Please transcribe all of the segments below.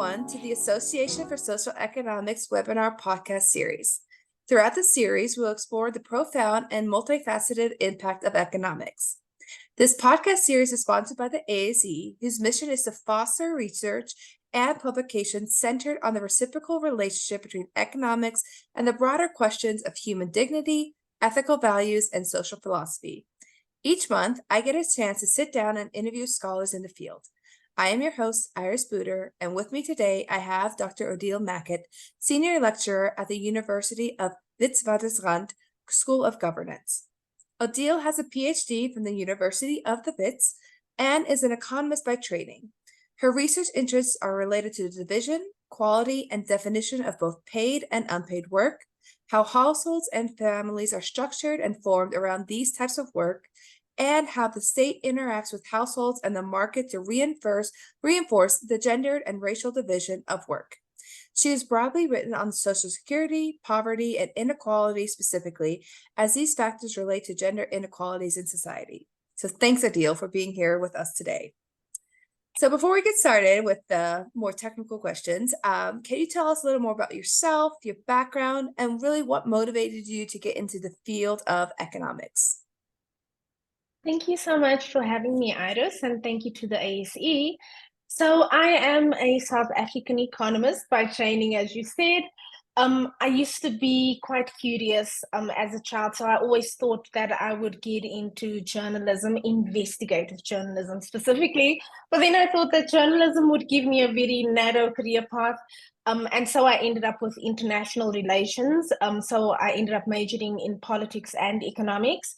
everyone, to the Association for Social Economics webinar podcast series. Throughout the series, we'll explore the profound and multifaceted impact of economics. This podcast series is sponsored by the ASE, whose mission is to foster research and publication centered on the reciprocal relationship between economics and the broader questions of human dignity, ethical values, and social philosophy. Each month, I get a chance to sit down and interview scholars in the field. I am your host, Iris Booter, and with me today, I have Dr. Odile Mackett, Senior Lecturer at the University of Witwatersrand School of Governance. Odile has a PhD from the University of the Wits and is an economist by training. Her research interests are related to the division, quality, and definition of both paid and unpaid work, how households and families are structured and formed around these types of work, and how the state interacts with households and the market to reinforce the gendered and racial division of work. She has broadly written on Social Security, poverty, and inequality specifically, as these factors relate to gender inequalities in society. So thanks, Odile, for being here with us today. So before we get started with the more technical questions, can you tell us a little more about yourself, your background, and really what motivated you to get into the field of economics? Thank you so much for having me, Iris, and thank you to the ASE. So I am a South African economist by training, as you said. I used to be quite curious as a child, so I always thought that I would get into journalism, investigative journalism specifically, but then I thought that journalism would give me a very narrow career path. And so I ended up with international relations. So I ended up majoring in politics and economics.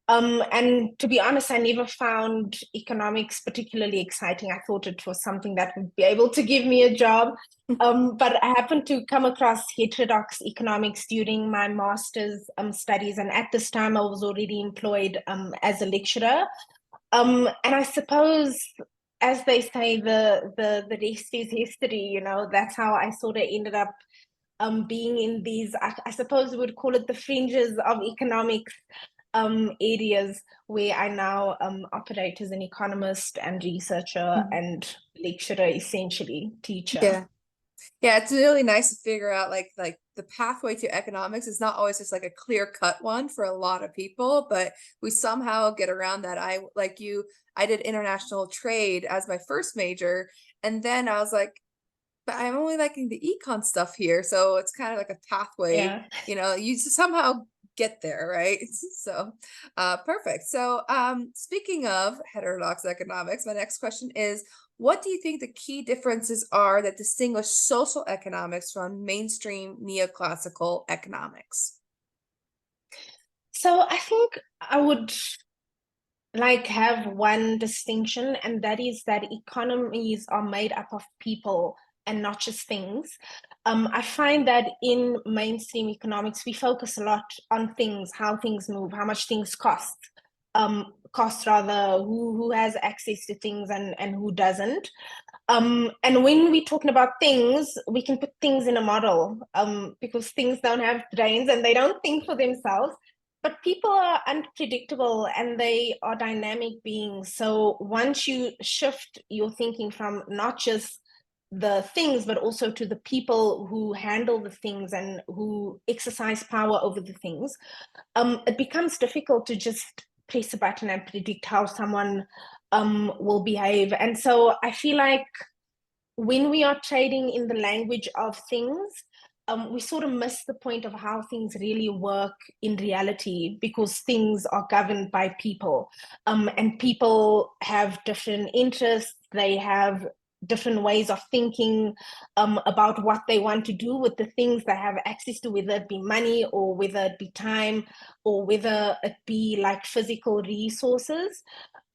And to be honest, I never found economics particularly exciting. I thought it was something that would be able to give me a job. But I happened to come across heterodox economics during my master's studies. And at this time, I was already employed as a lecturer. And I suppose, as they say, the rest is history, you know, that's how I sort of ended up being in these, I suppose we would call it the fringes of economics. Areas where I now operate as an economist and researcher and lecturer, essentially, teacher. Yeah, it's really nice to figure out like the pathway to economics is not always just like a clear-cut one for a lot of people, but we somehow get around that. I did international trade as my first major, and then I was like, but I'm only liking the econ stuff here, so it's kind of like a pathway. Yeah. You know, you somehow get there, right? So perfect. So speaking of heterodox economics, my next question is, what do you think the key differences are that distinguish social economics from mainstream neoclassical economics? So I think I would have one distinction, and that is that economies are made up of people and not just things. I find that in mainstream economics, we focus a lot on things, how things move, how much things cost, who has access to things and who doesn't. And when we're talking about things, we can put things in a model because things don't have brains and they don't think for themselves. But people are unpredictable and they are dynamic beings. So once you shift your thinking from not just the things, but also to the people who handle the things and who exercise power over the things, it becomes difficult to just press a button and predict how someone will behave. And so I feel like when we are trading in the language of things, we sort of miss the point of how things really work in reality, because things are governed by people, and people have different interests, they have different ways of thinking about what they want to do with the things they have access to, whether it be money or whether it be time or whether it be like physical resources.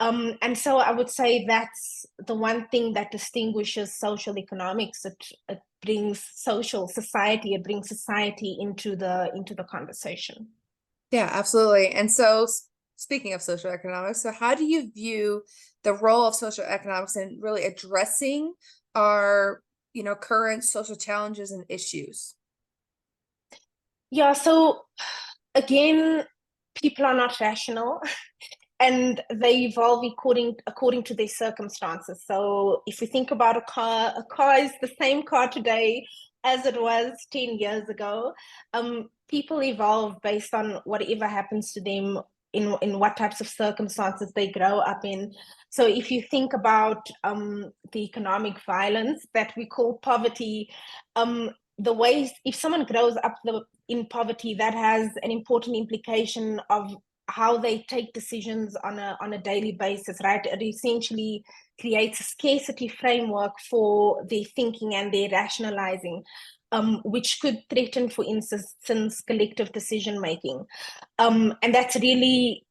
And so I would say that's the one thing that distinguishes social economics. It brings society, it brings society into the conversation. Yeah, absolutely. And so speaking of social economics, so how do you view the role of social economics in really addressing our, current social challenges and issues? Yeah, so again, people are not rational. and they evolve according to their circumstances. So if we think about a car is the same car today as it was 10 years ago. People evolve based on whatever happens to them in what types of circumstances they grow up in. So if you think about the economic violence that we call poverty, the ways, if someone grows up in poverty, that has an important implication of how they take decisions on a daily basis, right? It essentially creates a scarcity framework for their thinking and their rationalizing, which could threaten, for instance, collective decision making. And that's really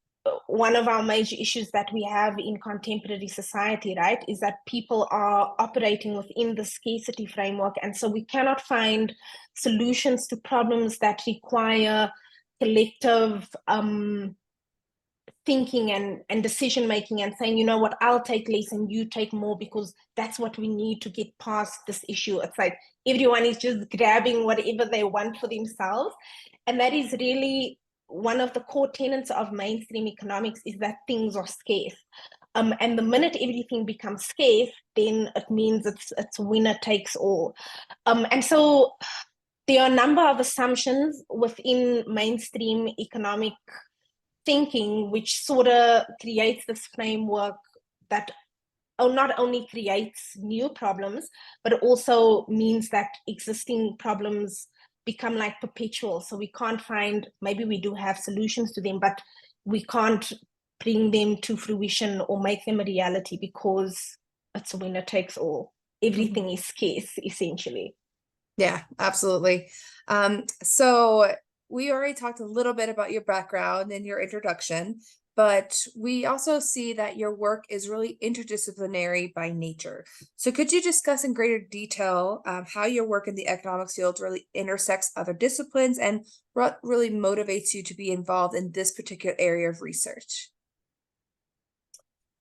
one of our major issues that we have in contemporary society, right? Is that people are operating within the scarcity framework. And so we cannot find solutions to problems that require collective thinking and decision making, and saying, you know what, I'll take less and you take more because that's what we need to get past this issue. It's like everyone is just grabbing whatever they want for themselves. And that is really one of the core tenets of mainstream economics, is that things are scarce. And the minute everything becomes scarce, then it means it's winner takes all. And so there are a number of assumptions within mainstream economic thinking which sort of creates this framework that not only creates new problems, but it also means that existing problems become like perpetual. So we can't find, maybe we do have solutions to them, but we can't bring them to fruition or make them a reality because it's a winner takes all. Everything is scarce, essentially. Yeah, absolutely. So we already talked a little bit about your background and your introduction, but we also see that your work is really interdisciplinary by nature. So could you discuss in greater detail how your work in the economics field really intersects other disciplines and what really motivates you to be involved in this particular area of research?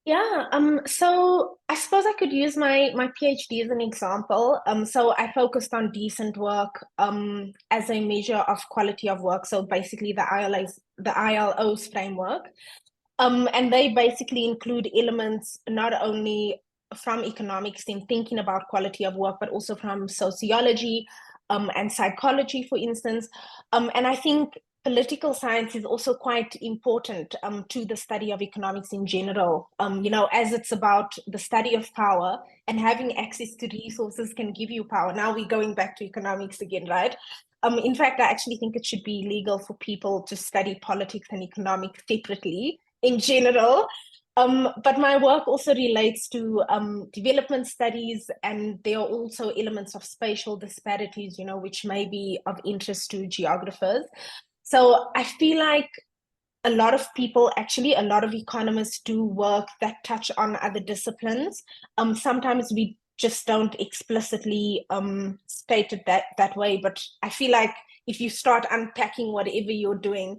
Yeah, so I suppose I could use my PhD as an example. So I focused on decent work as a measure of quality of work. So basically the ILO's framework. And they basically include elements not only from economics in thinking about quality of work, but also from sociology and psychology, for instance. And I think political science is also quite important to the study of economics in general, as it's about the study of power, and having access to resources can give you power. Now we're going back to economics again, right? In fact, I actually think it should be illegal for people to study politics and economics separately in general. But my work also relates to development studies, and there are also elements of spatial disparities, which may be of interest to geographers. So I feel like a lot of people, actually, a lot of economists do work that touch on other disciplines. Sometimes we just don't explicitly state it that way, but I feel like if you start unpacking whatever you're doing,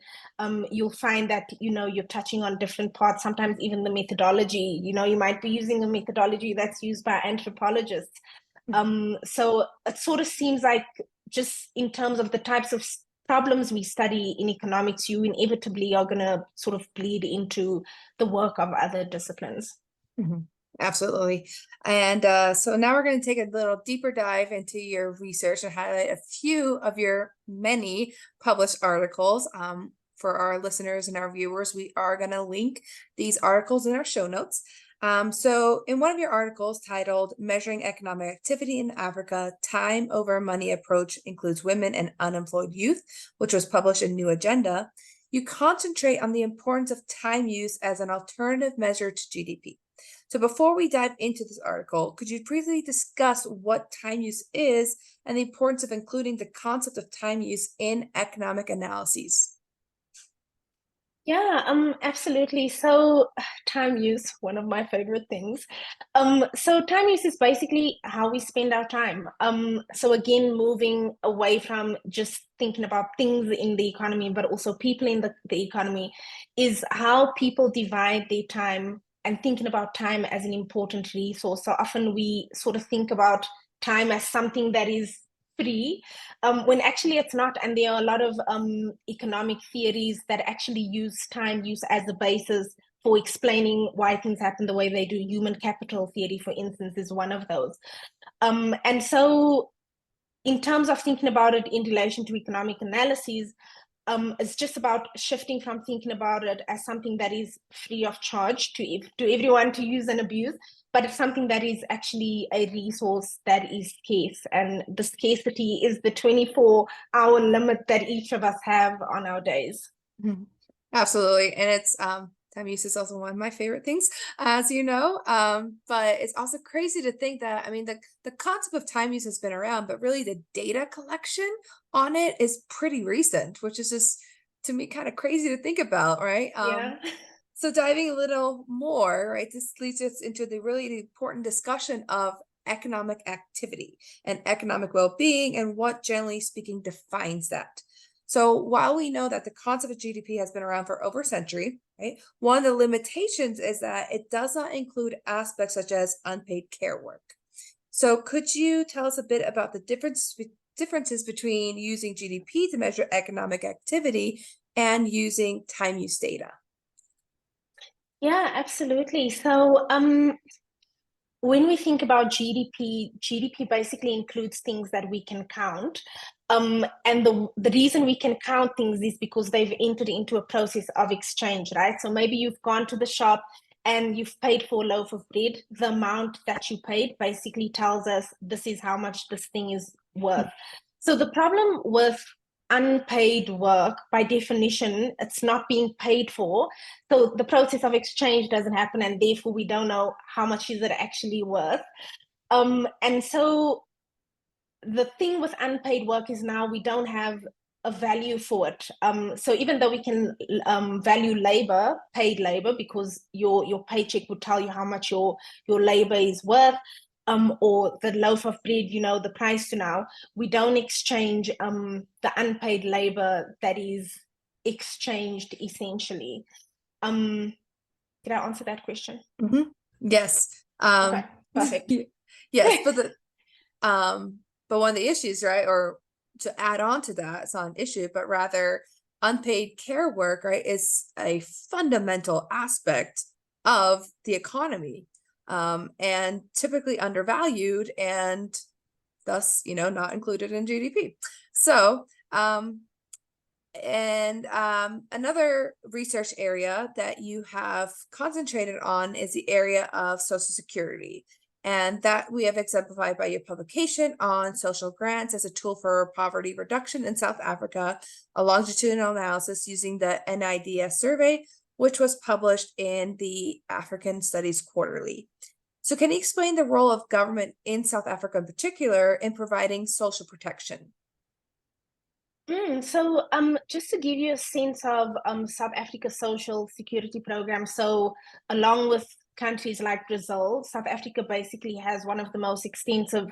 you'll find that, you're touching on different parts, sometimes even the methodology, you might be using a methodology that's used by anthropologists. So it sort of seems like, just in terms of the types of problems we study in economics, you inevitably are going to sort of bleed into the work of other disciplines. Absolutely. And so now we're going to take a little deeper dive into your research and highlight a few of your many published articles. For our listeners and our viewers, we are going to link these articles in our show notes. So in one of your articles titled Measuring Economic Activity in Africa, Time Over Money Approach Includes Women and Unemployed Youth, which was published in New Agenda, you concentrate on the importance of time use as an alternative measure to GDP. So before we dive into this article, could you briefly discuss what time use is and the importance of including the concept of time use in economic analyses? Yeah, absolutely. So time use, one of my favorite things. So time use is basically how we spend our time. So again, moving away from just thinking about things in the economy, but also people in the economy, is how people divide their time, and thinking about time as an important resource. So often we sort of think about time as something that is free, when actually it's not. And there are a lot of economic theories that actually use time use as a basis for explaining why things happen the way they do. Human capital theory, for instance, is one of those. And so in terms of thinking about it in relation to economic analyses, it's just about shifting from thinking about it as something that is free of charge to everyone to use and abuse, but it's something that is actually a resource that is scarce. And the scarcity is the 24-hour limit that each of us have on our days. Mhm. Absolutely. And it's time use is also one of my favorite things, as you know. But it's also crazy to think that, I mean, the concept of time use has been around, but really the data collection on it is pretty recent, which is just, to me, kind of crazy to think about, right? Yeah. So diving a little more, right, this leads us into the really important discussion of economic activity and economic well-being and what, generally speaking, defines that. So while we know that the concept of GDP has been around for over a century, right, one of the limitations is that it does not include aspects such as unpaid care work. So could you tell us a bit about the differences between using GDP to measure economic activity and using time use data? Yeah, absolutely. So when we think about GDP basically includes things that we can count. And the reason we can count things is because they've entered into a process of exchange, right? So maybe you've gone to the shop and you've paid for a loaf of bread. The amount that you paid basically tells us this is how much this thing is worth. So the problem with unpaid work, by definition, it's not being paid for. So the process of exchange doesn't happen, and therefore we don't know how much is it actually worth. And so the thing with unpaid work is now we don't have a value for it. So even though we can value labor, paid labor, because your paycheck would tell you how much your labor is worth, or the loaf of bread, you know, the price to now, we don't exchange the unpaid labor that is exchanged essentially. Did I answer that question? Mm-hmm. Yes. Okay, perfect. Yes, but one of the issues, right, or to add on to that, it's not an issue, but rather unpaid care work, right, is a fundamental aspect of the economy, and typically undervalued and thus, you know, not included in GDP. So, another research area that you have concentrated on is the area of Social Security. And that we have exemplified by your publication on social grants as a tool for poverty reduction in South Africa, a longitudinal analysis using the NIDS survey, which was published in the African Studies Quarterly. So can you explain the role of government in South Africa in particular in providing social protection? So just to give you a sense of South Africa's social security program, so along with countries like Brazil, South Africa basically has one of the most extensive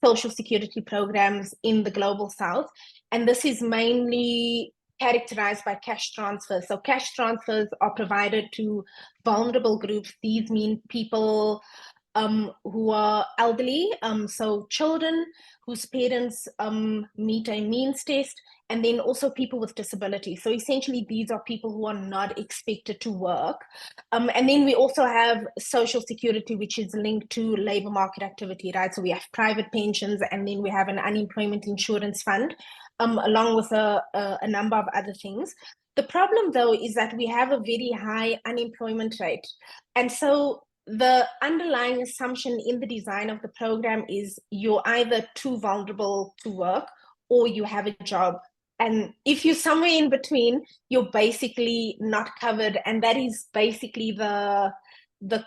social security programs in the global south. And this is mainly characterized by cash transfers. So cash transfers are provided to vulnerable groups. These mean people who are elderly, so children whose parents meet a means test, and then also people with disabilities. So essentially, these are people who are not expected to work. And then we also have social security, which is linked to labor market activity, right? So we have private pensions, and then we have an unemployment insurance fund, along with a number of other things. The problem, though, is that we have a very high unemployment rate. And so the underlying assumption in the design of the program is you're either too vulnerable to work or you have a job. And if you're somewhere in between, you're basically not covered. And that is basically the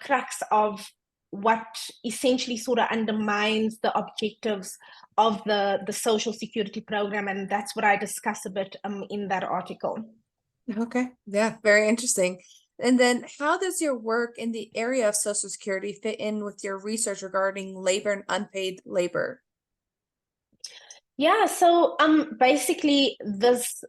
crux of what essentially sort of undermines the objectives of the social security program. And that's what I discuss a bit in that article. Okay, yeah, very interesting. And then how does your work in the area of Social Security fit in with your research regarding labor and unpaid labor? Yeah, so basically this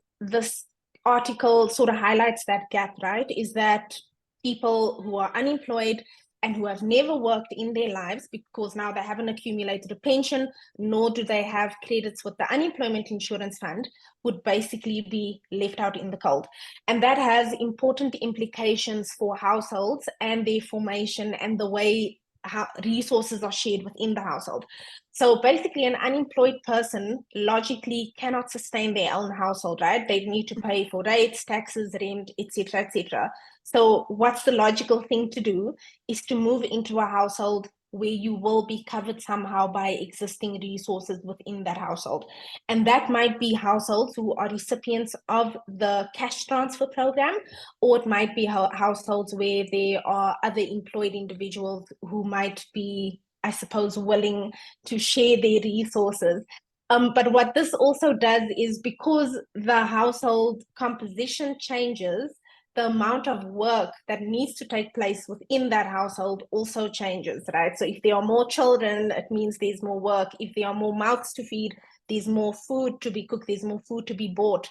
article sort of highlights that gap, right? Is that people who are unemployed and who have never worked in their lives because now they haven't accumulated a pension, nor do they have credits with the unemployment insurance fund, would basically be left out in the cold. And that has important implications for households and their formation and the way how resources are shared within the household. So basically, an unemployed person logically cannot sustain their own household, right? They need to pay for rates, taxes, rent, etc., etc. So what's the logical thing to do is to move into a household where you will be covered somehow by existing resources within that household. And that might be households who are recipients of the cash transfer program, or it might be households where there are other employed individuals who might be, I suppose, willing to share their resources. But what this also does is, because the household composition changes, the amount of work that needs to take place within that household also changes, right? So if there are more children, it means there's more work. If there are more mouths to feed, there's more food to be cooked, there's more food to be bought.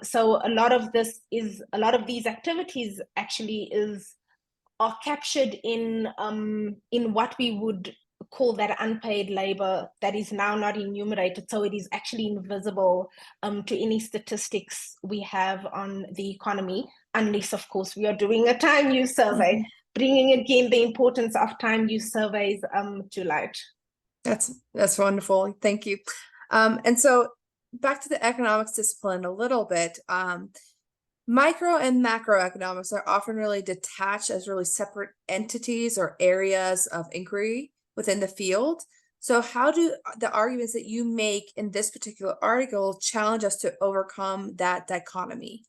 So a lot of these activities actually are captured in what we would call that unpaid labor that is now not enumerated. So it is actually invisible to any statistics we have on the economy, unless, of course, we are doing a time use survey, bringing again the importance of time use surveys to light. That's wonderful. Thank you. And so back to the economics discipline a little bit. Micro and macroeconomics are often really detached as really separate entities or areas of inquiry within the field. So how do the arguments that you make in this particular article challenge us to overcome that dichotomy?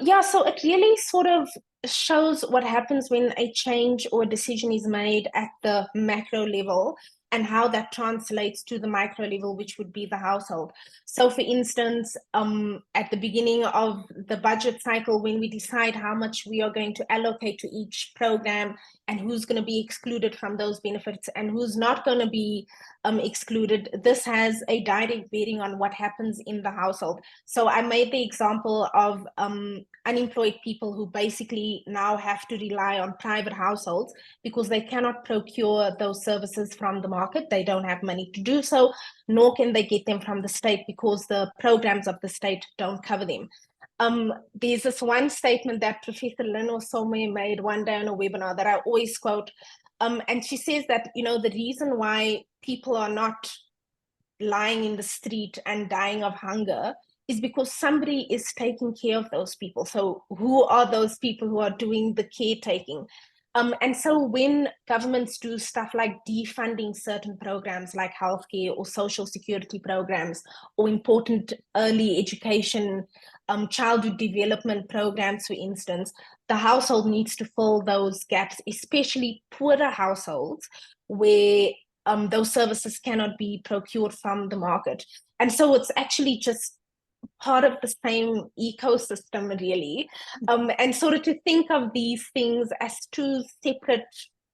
Yeah, so it really sort of shows what happens when a change or a decision is made at the macro level and how that translates to the micro level, which would be the household. So for instance, at the beginning of the budget cycle, when we decide how much we are going to allocate to each program and who's going to be excluded from those benefits and who's not going to be excluded, this has a direct bearing on what happens in the household. So I made the example of unemployed people who basically now have to rely on private households because they cannot procure those services from the market. They don't have money to do so, nor can they get them from the state because the programs of the state don't cover them. There's this one statement that Professor Lynn Osome made one day on a webinar that I always quote. And she says that, the reason why people are not lying in the street and dying of hunger is because somebody is taking care of those people. So who are those people who are doing the caretaking? And so when governments do stuff like defunding certain programs like healthcare or social security programs or important early education, childhood development programs, for instance, the household needs to fill those gaps, especially poorer households where those services cannot be procured from the market. And so it's actually just part of the same ecosystem, really. And sort of to think of these things as two separate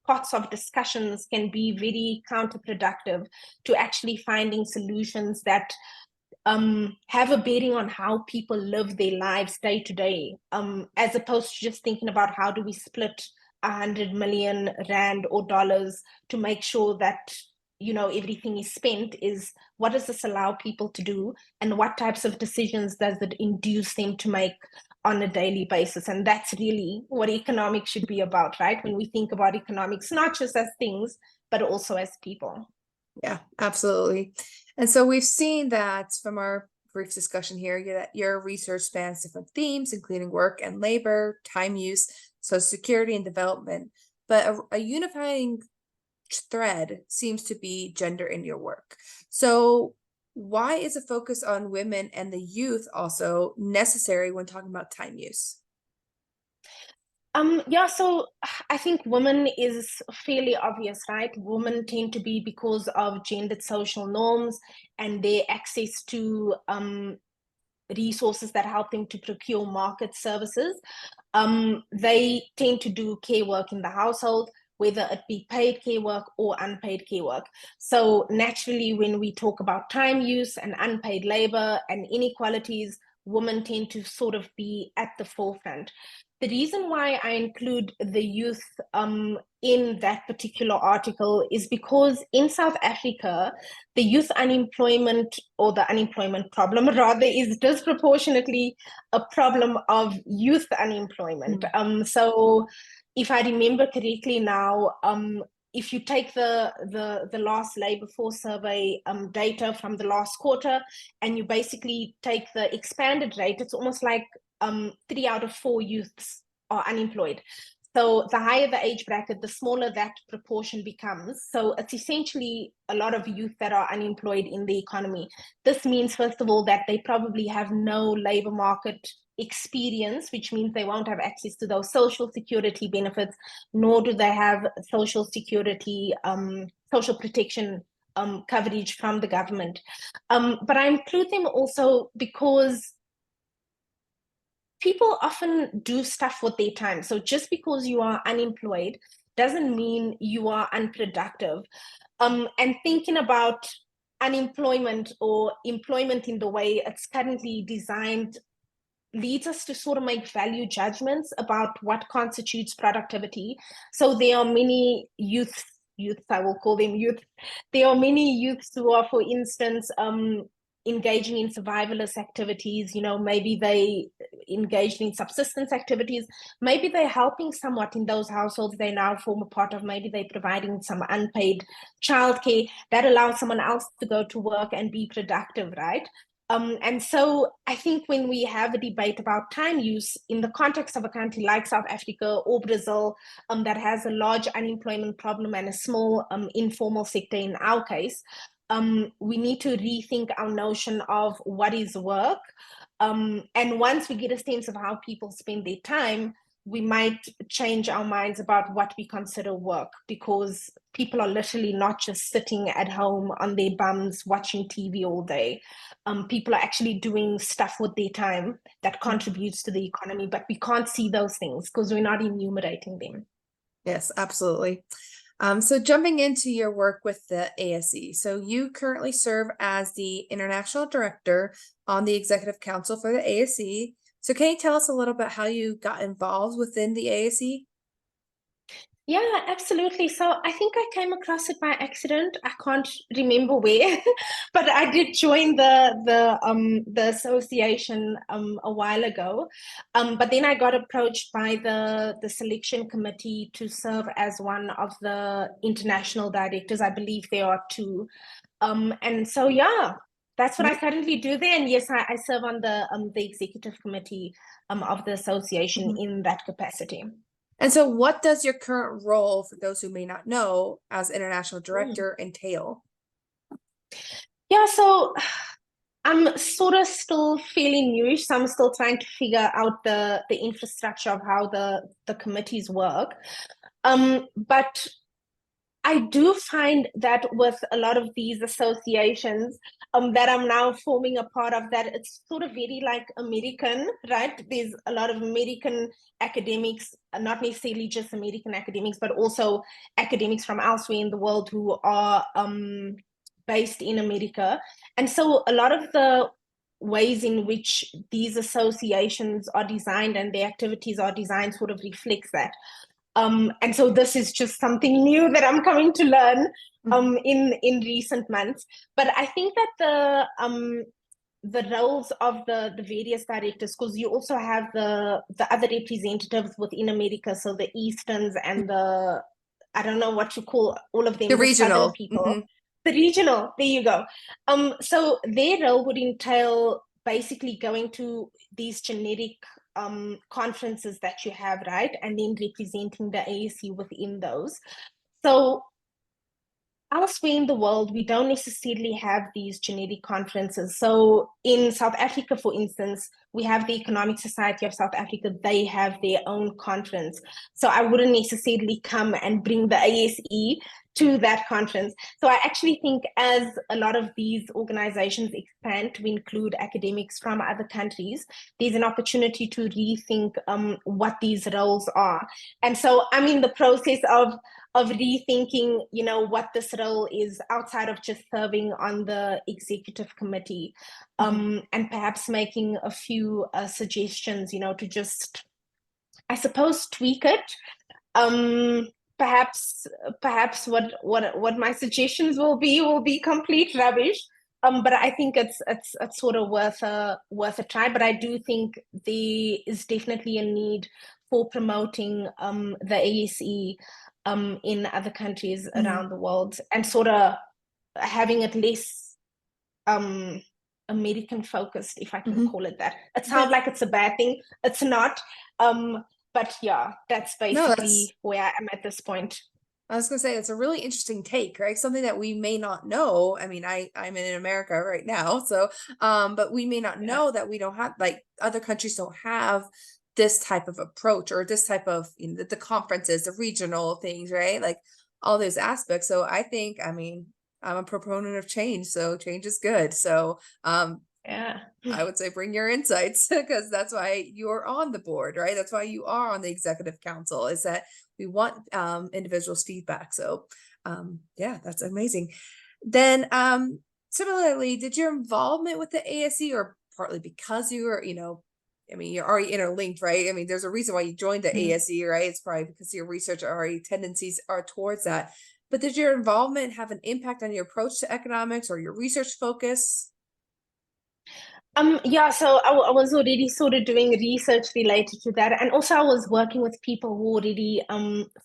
pots of discussions can be very counterproductive to actually finding solutions that have a bearing on how people live their lives day to day, as opposed to just thinking about how do we split 100 million rand or dollars to make sure that everything is spent. Is what does this allow people to do, and what types of decisions does it induce them to make on a daily basis? And that's really what economics should be about, right? When we think about economics, not just as things, but also as people. Yeah, absolutely. And so we've seen that from our brief discussion here, that your research spans different themes, including work and labor, time use, social security, and development. But a unifying thread seems to be gender in your work. So why is a focus on women and the youth also necessary when talking about time use? Yeah, so I think women is fairly obvious, right? Women tend to be, because of gendered social norms and their access to resources that help them to procure market services. They tend to do care work in the household, whether it be paid care work or unpaid care work. So naturally, when we talk about time use and unpaid labor and inequalities, women tend to sort of be at the forefront. The reason why I include the youth in that particular article is because in South Africa, the youth unemployment, or the unemployment problem rather, is disproportionately a problem of youth unemployment. So if I remember correctly now, if you take the last Labour Force survey data from the last quarter, and you basically take the expanded rate, it's almost like 3 out of 4 youths are unemployed. So the higher the age bracket, the smaller that proportion becomes. So it's essentially a lot of youth that are unemployed in the economy. This means, first of all, that they probably have no labor market experience, which means they won't have access to those social security benefits, nor do they have social security, social protection coverage from the government. But I include them also because people often do stuff with their time. So just because you are unemployed doesn't mean you are unproductive. And thinking about unemployment or employment in the way it's currently designed leads us to sort of make value judgments about what constitutes productivity. So there are many youths, I will call them youth. There are many youths who are, for instance, engaging in survivalist activities. Maybe they engaged in subsistence activities. Maybe they're helping somewhat in those households they now form a part of. Maybe they're providing some unpaid childcare that allows someone else to go to work and be productive, right? And so I think when we have a debate about time use in the context of a country like South Africa or Brazil, that has a large unemployment problem and a small informal sector in our case, we need to rethink our notion of what is work. And once we get a sense of how people spend their time, we might change our minds about what we consider work, because people are literally not just sitting at home on their bums watching TV all day. People are actually doing stuff with their time that contributes to the economy, but we can't see those things because we're not enumerating them. Yes, absolutely. So jumping into your work with the ASE. So you currently serve as the International Director on the Executive Council for the ASE. So can you tell us a little bit how you got involved within the ASE? Yeah, absolutely. So I think I came across it by accident. I can't remember where, but I did join the association a while ago. But then I got approached by the selection committee to serve as one of the international directors. I believe there are 2. And so yeah, that's what I currently do there. And yes, I serve on the executive committee of the association in that capacity. And so what does your current role, for those who may not know, as International Director entail? Yeah, so I'm sort of still fairly newish, so I'm still trying to figure out the infrastructure of how the committees work. But I do find that with a lot of these associations that I'm now forming a part of, that it's sort of very like American, right? There's a lot of American academics, not necessarily just American academics, but also academics from elsewhere in the world who are based in America. And so a lot of the ways in which these associations are designed and their activities are designed sort of reflects that. And so this is just something new that I'm coming to learn in recent months. But I think that the roles of the various directors, because you also have the other representatives within America, so the Easterns and I don't know what you call all of them, The regional Southern people. The regional, there you go. So their role would entail basically going to these generic conferences that you have, right? And then representing the ASE within those. So elsewhere in the world, we don't necessarily have these generic conferences. So in South Africa, for instance, we have the Economic Society of South Africa. They have their own conference. So I wouldn't necessarily come and bring the ASE to that conference. So I actually think as a lot of these organizations expand to include academics from other countries, there's an opportunity to rethink what these roles are. And so I'm in the process of of rethinking, what this role is outside of just serving on the executive committee, and perhaps making a few suggestions, to just, I suppose, tweak it. Perhaps what my suggestions will be complete rubbish. But I think it's sort of worth a try. But I do think there is definitely a need for promoting the ASE in other countries around the world, and sort of having it less American focused, if I can call it that. It sounds like it's a bad thing. It's not. But yeah, that's basically where I am at this point. I was gonna say it's a really interesting take, right? Something that we may not know. I mean, I'm in America right now, so but we may not know that we don't have, like, other countries don't have this type of approach, or this type of, the conferences, the regional things, right? Like all those aspects. So I think, I mean, I'm a proponent of change, so change is good. So I would say bring your insights, because that's why you're on the board, right? That's why you are on the executive council, is that we want individuals' feedback. So yeah, that's amazing. Then similarly, did your involvement with the ASE, or partly because you were, I mean, you're already interlinked, right? I mean, there's a reason why you joined the ASE, right? It's probably because your research already tendencies are towards that. But did your involvement have an impact on your approach to economics or your research focus? Yeah, so I was already sort of doing research related to that, and also I was working with people who already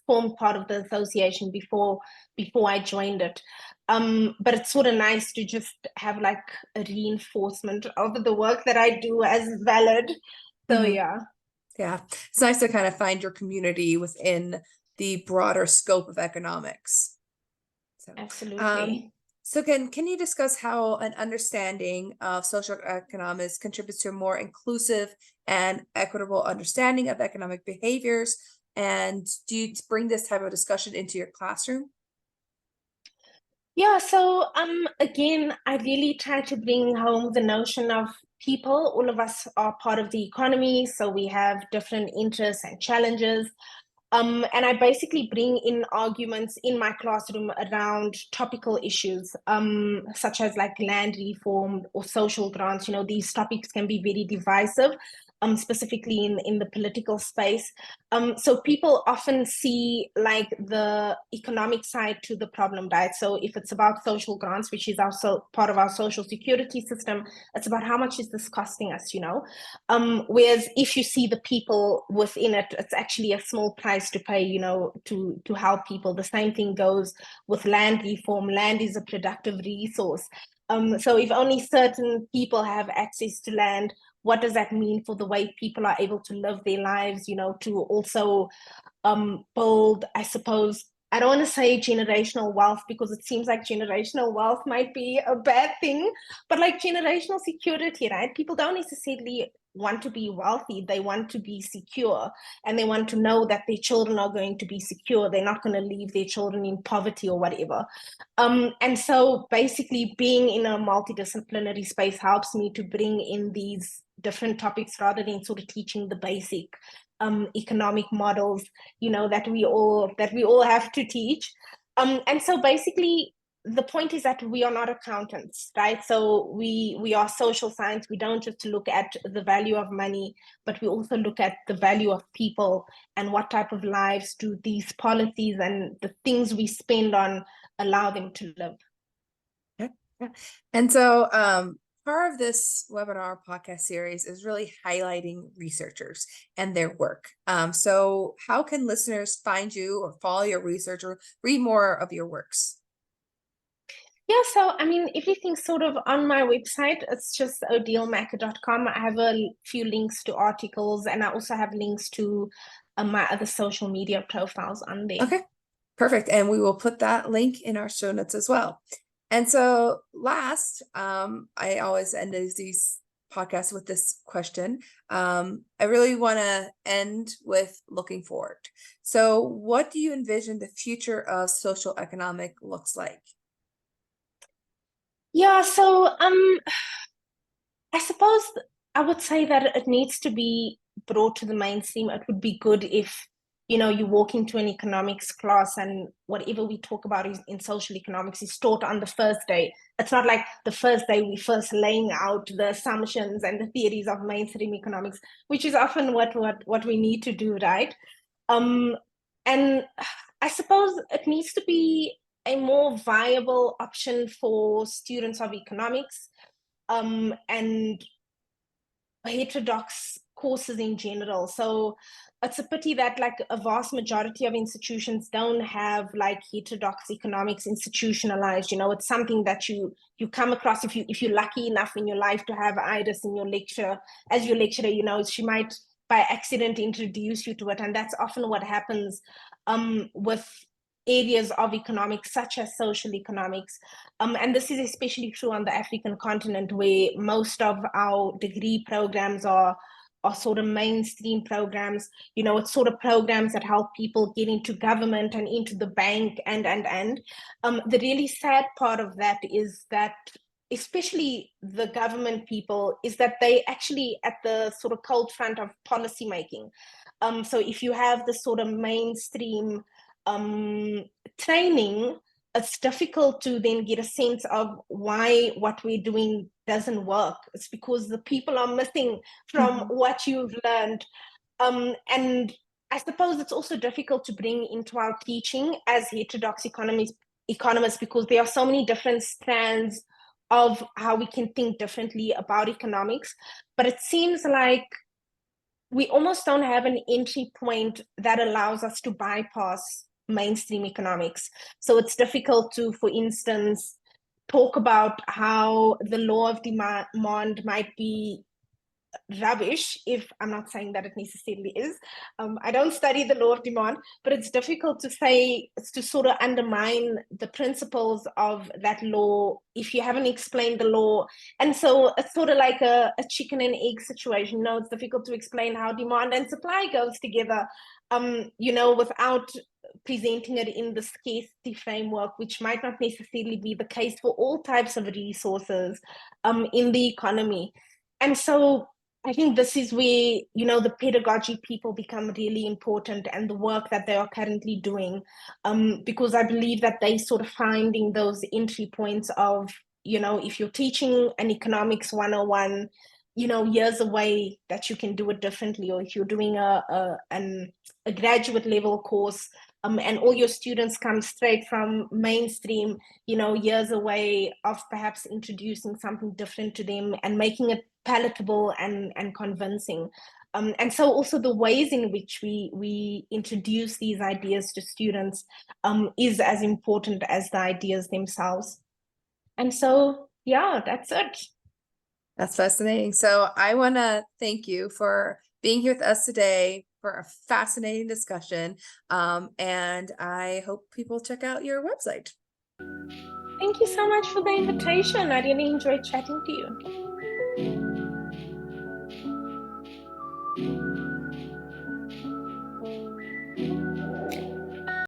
formed part of the association before I joined it. But it's sort of nice to just have like a reinforcement of the work that I do as valid. So yeah. Yeah, it's nice to kind of find your community within the broader scope of economics. So, Absolutely. so can you discuss how an understanding of social economics contributes to a more inclusive and equitable understanding of economic behaviors? And do you bring this type of discussion into your classroom? Yeah, so again, I really try to bring home the notion of people. All of us are part of the economy, so we have different interests and challenges. And I basically bring in arguments in my classroom around topical issues, such as like land reform or social grants. These topics can be very divisive, specifically in the political space. So people often see like the economic side to the problem, right? So if it's about social grants, which is also part of our social security system, it's about how much is this costing us, whereas if you see the people within it, it's actually a small price to pay, to help people. The same thing goes with land reform. Land is a productive resource. So if only certain people have access to land, what does that mean for the way people are able to live their lives, to also build, I suppose, I don't want to say generational wealth, because it seems like generational wealth might be a bad thing, but like generational security, right? People don't necessarily want to be wealthy. They want to be secure, and they want to know that their children are going to be secure. They're not going to leave their children in poverty or whatever. And so basically being in a multidisciplinary space helps me to bring in these different topics rather than sort of teaching the basic economic models, that we all have to teach. And so basically the point is that we are not accountants, right? So we are social science. We don't just look at the value of money, but we also look at the value of people, and what type of lives do these policies and the things we spend on allow them to live. Yeah. And so part of this webinar podcast series is really highlighting researchers and their work. So how can listeners find you or follow your research or read more of your works? Yeah, so I mean, everything's sort of on my website. It's just odilemackett.com. I have a few links to articles, and I also have links to my other social media profiles on there. Okay, perfect. And we will put that link in our show notes as well. And so last, I always end these podcasts with this question. I really want to end with looking forward. So what do you envision the future of social economic looks like? Yeah, so I suppose I would say that it needs to be brought to the mainstream. It would be good if you walk into an economics class and whatever we talk about in social economics is taught on the first day. It's not like the first day we first laying out the assumptions and the theories of mainstream economics, which is often what we need to do, right? And I suppose it needs to be a more viable option for students of economics, and heterodox courses in general. So it's a pity that like a vast majority of institutions don't have like heterodox economics institutionalized. It's something that you come across if you're lucky enough in your life to have Iris in your lecture. As your lecturer, she might by accident introduce you to it, and that's often what happens with areas of economics such as social economics. And this is especially true on the African continent, where most of our degree programs are sort of mainstream programs. It's sort of programs that help people get into government and into the bank and the really sad part of that is that especially the government people is that they actually at the sort of cold front of policy making. So if you have the sort of mainstream training, it's difficult to then get a sense of why what we're doing doesn't work. It's because the people are missing from what you've learned. And I suppose it's also difficult to bring into our teaching as heterodox economists because there are so many different strands of how we can think differently about economics. But it seems like we almost don't have an entry point that allows us to bypass mainstream economics. So it's difficult to, for instance, talk about how the law of demand might be rubbish, if I'm not saying that it necessarily is. I don't study the law of demand, but it's difficult to say, to sort of undermine the principles of that law if you haven't explained the law. And so it's sort of like a chicken and egg situation. It's difficult to explain how demand and supply goes together, without presenting it in the scarcity framework, which might not necessarily be the case for all types of resources in the economy. And so I think this is where, the pedagogy people become really important and the work that they are currently doing, because I believe that they sort of finding those entry points of, if you're teaching an economics 101, years away that you can do it differently, or if you're doing a graduate level course, and all your students come straight from mainstream, years away of perhaps introducing something different to them and making it palatable and convincing. And so also the ways in which we introduce these ideas to students is as important as the ideas themselves. And so, yeah, that's it. That's fascinating. So I want to thank you for being here with us today for a fascinating discussion. And I hope people check out your website. Thank you so much for the invitation. I really enjoyed chatting to you.